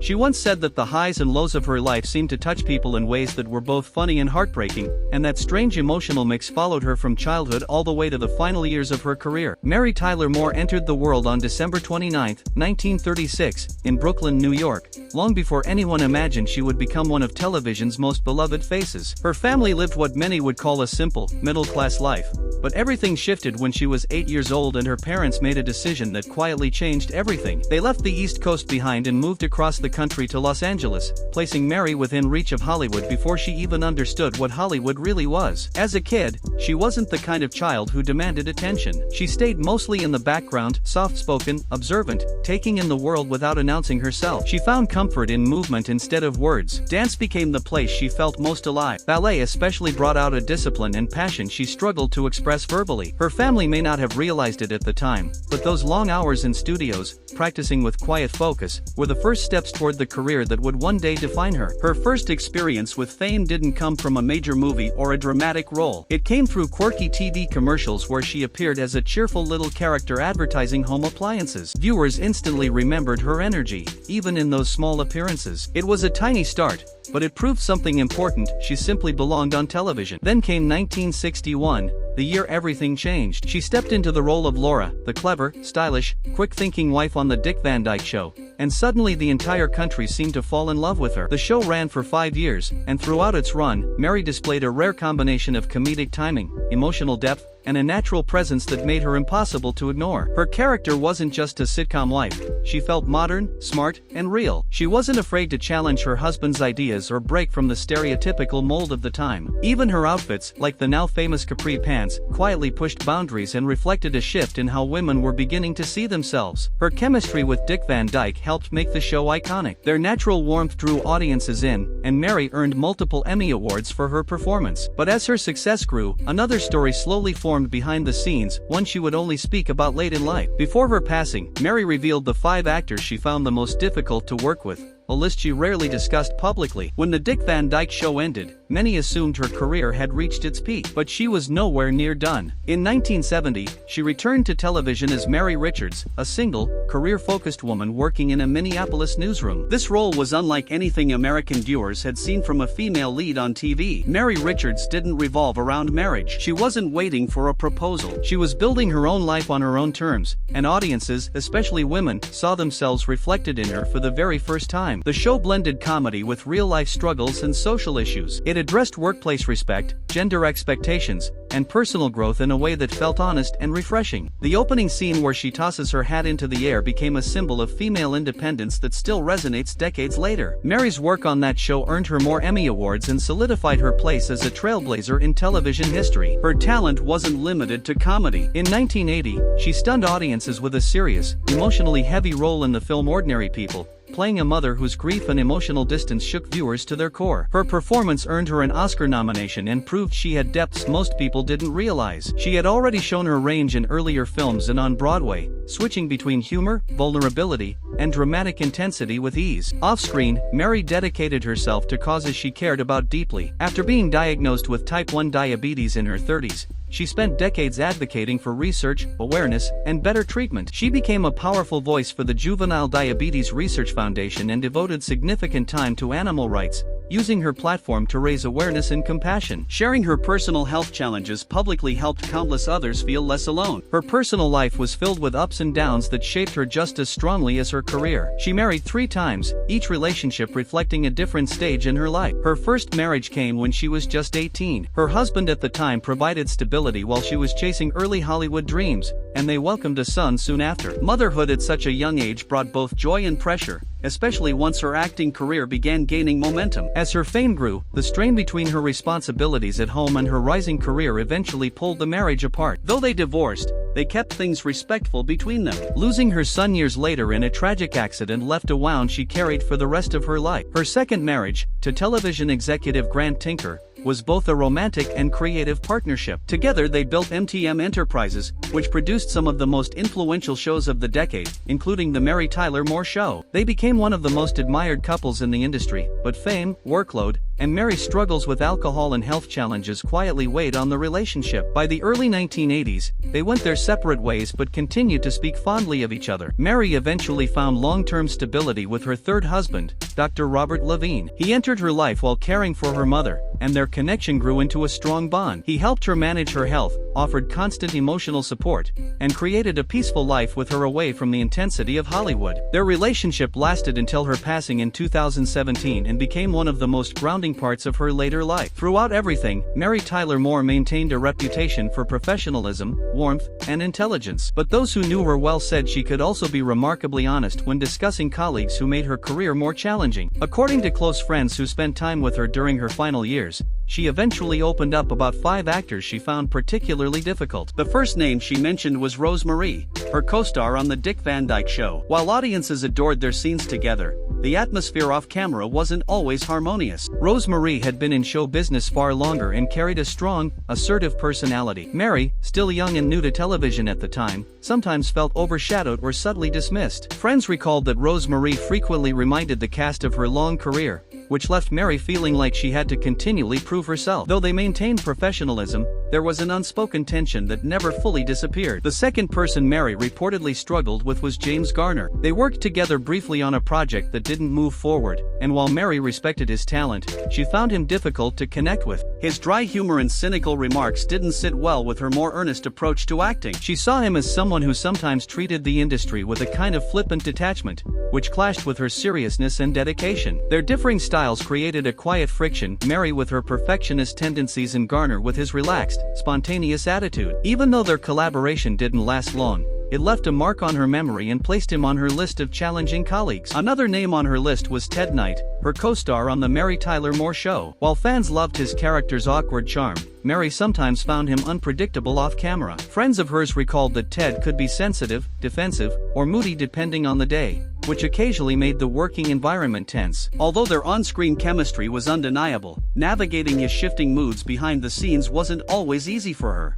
She once said that the highs and lows of her life seemed to touch people in ways that were both funny and heartbreaking, and that strange emotional mix followed her from childhood all the way to the final years of her career. Mary Tyler Moore entered the world on December 29, 1936, in Brooklyn, New York, long before anyone imagined she would become one of television's most beloved faces. Her family lived what many would call a simple, middle-class life. But everything shifted when she was 8 years old and her parents made a decision that quietly changed everything. They left the East Coast behind and moved across the country to Los Angeles, placing Mary within reach of Hollywood before she even understood what Hollywood really was. As a kid, she wasn't the kind of child who demanded attention. She stayed mostly in the background, soft-spoken, observant, taking in the world without announcing herself. She found comfort in movement instead of words. Dance became the place she felt most alive. Ballet especially brought out a discipline and passion she struggled to express verbally. Her family may not have realized it at the time, but those long hours in studios, practicing with quiet focus, were the first steps toward the career that would one day define her. Her first experience with fame didn't come from a major movie or a dramatic role. It came through quirky TV commercials where she appeared as a cheerful little character advertising home appliances. Viewers instantly remembered her energy, even in those small appearances. It was a tiny start, but it proved something important: she simply belonged on television. Then came 1961, the year everything changed. She stepped into the role of Laura, the clever, stylish, quick-thinking wife on the Dick Van Dyke Show, and suddenly the entire country seemed to fall in love with her. The show ran for 5 years, and throughout its run, Mary displayed a rare combination of comedic timing, emotional depth, and a natural presence that made her impossible to ignore. Her character wasn't just a sitcom wife. She felt modern, smart, and real. She wasn't afraid to challenge her husband's ideas or break from the stereotypical mold of the time. Even her outfits, like the now famous capri pants, quietly pushed boundaries and reflected a shift in how women were beginning to see themselves. Her chemistry with Dick Van Dyke helped make the show iconic. Their natural warmth drew audiences in, and Mary earned multiple Emmy Awards for her performance. But as her success grew, another story slowly formed behind the scenes, one she would only speak about late in life. Before her passing, Mary revealed the 5 actors she found the most difficult to work with, a list she rarely discussed publicly. When the Dick Van Dyke Show ended, many assumed her career had reached its peak, but she was nowhere near done. In 1970, she returned to television as Mary Richards, a single, career-focused woman working in a Minneapolis newsroom. This role was unlike anything American viewers had seen from a female lead on TV. Mary Richards didn't revolve around marriage. She wasn't waiting for a proposal. She was building her own life on her own terms, and audiences, especially women, saw themselves reflected in her for the very first time. The show blended comedy with real-life struggles and social issues. It addressed workplace respect, gender expectations, and personal growth in a way that felt honest and refreshing. The opening scene where she tosses her hat into the air became a symbol of female independence that still resonates decades later. Mary's work on that show earned her more Emmy Awards and solidified her place as a trailblazer in television history. Her talent wasn't limited to comedy. In 1980, she stunned audiences with a serious, emotionally heavy role in the film Ordinary People, playing a mother whose grief and emotional distance shook viewers to their core. Her performance earned her an Oscar nomination and proved she had depths most people didn't realize. She had already shown her range in earlier films and on Broadway, switching between humor, vulnerability, and dramatic intensity with ease. Off-screen, Mary dedicated herself to causes she cared about deeply. After being diagnosed with type 1 diabetes in her 30s, she spent decades advocating for research, awareness, and better treatment. She became a powerful voice for the Juvenile Diabetes Research Foundation and devoted significant time to animal rights, using her platform to raise awareness and compassion. Sharing her personal health challenges publicly helped countless others feel less alone. Her personal life was filled with ups and downs that shaped her just as strongly as her career. She married 3 times, each relationship reflecting a different stage in her life. Her first marriage came when she was just 18. Her husband at the time provided stability while she was chasing early Hollywood dreams, and they welcomed a son soon after. Motherhood at such a young age brought both joy and pressure, especially once her acting career began gaining momentum. As her fame grew, the strain between her responsibilities at home and her rising career eventually pulled the marriage apart. Though they divorced, they kept things respectful between them. Losing her son years later in a tragic accident left a wound she carried for the rest of her life. Her second marriage, to television executive Grant Tinker, was both a romantic and creative partnership. Together they built MTM Enterprises, which produced some of the most influential shows of the decade, including The Mary Tyler Moore Show. They became one of the most admired couples in the industry, but fame, workload, and Mary's struggles with alcohol and health challenges quietly weighed on the relationship. By the early 1980s, they went their separate ways but continued to speak fondly of each other. Mary eventually found long-term stability with her third husband, Dr. Robert Levine. He entered her life while caring for her mother, and their connection grew into a strong bond. He helped her manage her health, offered constant emotional support, and created a peaceful life with her away from the intensity of Hollywood. Their relationship lasted until her passing in 2017 and became one of the most grounding parts of her later life. Throughout everything, Mary Tyler Moore maintained a reputation for professionalism, warmth, and intelligence. But those who knew her well said she could also be remarkably honest when discussing colleagues who made her career more challenging. According to close friends who spent time with her during her final years, she eventually opened up about 5 actors she found particularly difficult. The first name she mentioned was Rose Marie, her co-star on The Dick Van Dyke Show. While audiences adored their scenes together, the atmosphere off-camera wasn't always harmonious. Rose Marie had been in show business far longer and carried a strong, assertive personality. Mary, still young and new to television at the time, sometimes felt overshadowed or subtly dismissed. Friends recalled that Rose Marie frequently reminded the cast of her long career, which left Mary feeling like she had to continually prove herself. Though they maintained professionalism, there was an unspoken tension that never fully disappeared. The second person Mary reportedly struggled with was James Garner. They worked together briefly on a project that didn't move forward, and while Mary respected his talent, she found him difficult to connect with. His dry humor and cynical remarks didn't sit well with her more earnest approach to acting. She saw him as someone who sometimes treated the industry with a kind of flippant detachment, which clashed with her seriousness and dedication. Their differing styles created a quiet friction, Mary with her perfectionist tendencies and Garner with his relaxed, spontaneous attitude. Even though their collaboration didn't last long, it left a mark on her memory and placed him on her list of challenging colleagues. Another name on her list was Ted Knight, her co-star on The Mary Tyler Moore Show. While fans loved his character's awkward charm, Mary sometimes found him unpredictable off-camera. Friends of hers recalled that Ted could be sensitive, defensive, or moody depending on the day, which occasionally made the working environment tense. Although their on-screen chemistry was undeniable, navigating his shifting moods behind the scenes wasn't always easy for her.